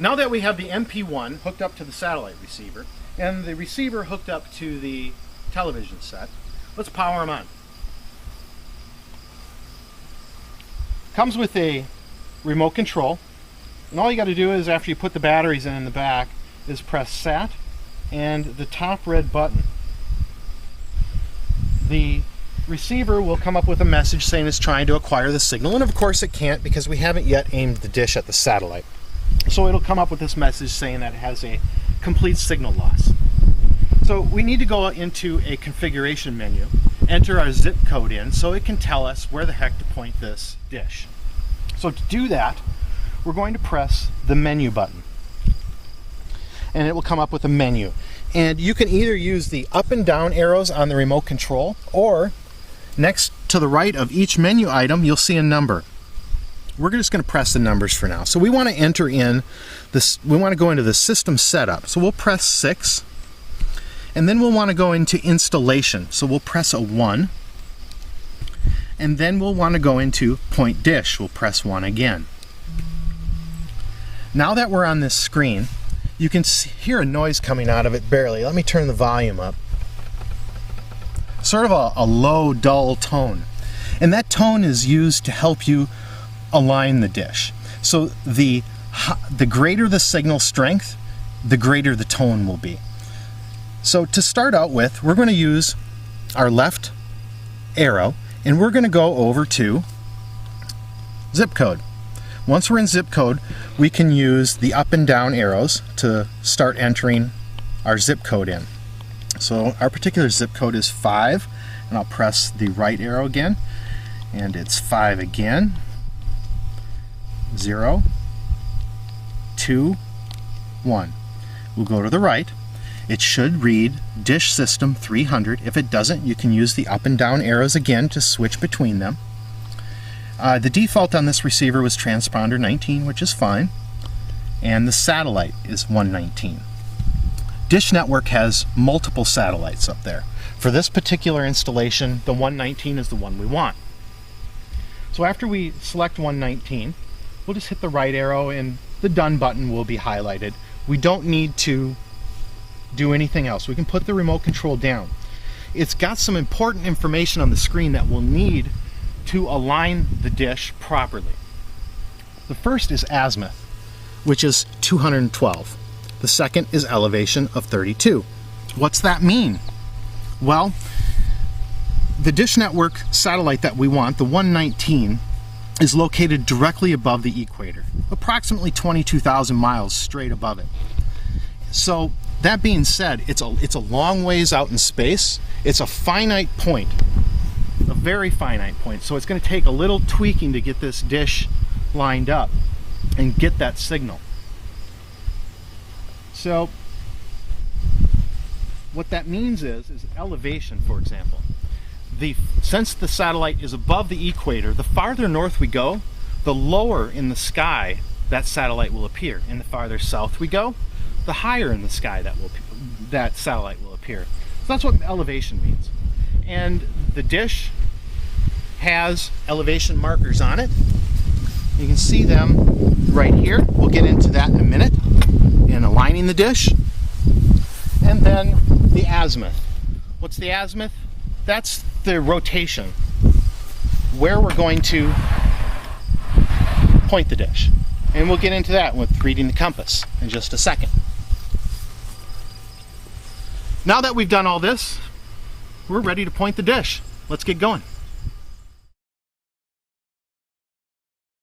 Now that we have the MP1 hooked up to the satellite receiver and the receiver hooked up to the television set, let's power them on. Comes with a remote control, and all you got to do is, after you put the batteries in the back, is press SAT and the top red button. The receiver will come up with a message saying it's trying to acquire the signal, and of course it can't because we haven't yet aimed the dish at the satellite. So it'll come up with this message saying that it has a complete signal loss. So we need to go into a configuration menu, enter our zip code in so it can tell us where the heck to point this dish. So to do that, we're going to press the menu button, and it will come up with a menu. And you can either use the up and down arrows on the remote control, or next to the right of each menu item you'll see a number. We're just going to press the numbers for now. So we want to enter in this, we want to go into the system setup. So we'll press 6, and then we'll want to go into installation. So we'll press a 1, and then we'll want to go into point dish. We'll press 1 again. Now that we're on this screen, you can hear a noise coming out of it barely. Let me turn the volume up. Sort of a low, dull tone. And that tone is used to help you align the dish. So the greater the signal strength, the greater the tone will be. So to start out with, we're going to use our left arrow, and we're going to go over to zip code. Once we're in zip code, we can use the up and down arrows to start entering our zip code in. So our particular zip code is 5, and I'll press the right arrow again, and it's 5 again. 0, 2, 1. We'll go to the right. It should read dish system 300. If it doesn't, you can use the up and down arrows again to switch between them. The default on this receiver was transponder 19, which is fine, and the satellite is 119. Dish Network has multiple satellites up there. For this particular installation, the 119 is the one we want. So after we select 119, we'll just hit the right arrow and the done button will be highlighted. We don't need to do anything else. We can put the remote control down. It's got some important information on the screen that we'll need to align the dish properly. The first is azimuth, which is 212. The second is elevation of 32. What's that mean? Well, the Dish Network satellite that we want, the 119, is located directly above the equator, approximately 22,000 miles straight above it. So that being said, it's a long ways out in space. It's a finite point, a very finite point. So it's going to take a little tweaking to get this dish lined up and get that signal. So what that means is elevation, for example. Since the satellite is above the equator, the farther north we go, the lower in the sky that satellite will appear. And the farther south we go, the higher in the sky that satellite will appear. So that's what elevation means. And the dish has elevation markers on it. You can see them right here. We'll get into that in a minute, in aligning the dish. And then the azimuth. What's the azimuth? That's the rotation, where we're going to point the dish. And we'll get into that with reading the compass in just a second. Now that we've done all this, we're ready to point the dish. Let's get going.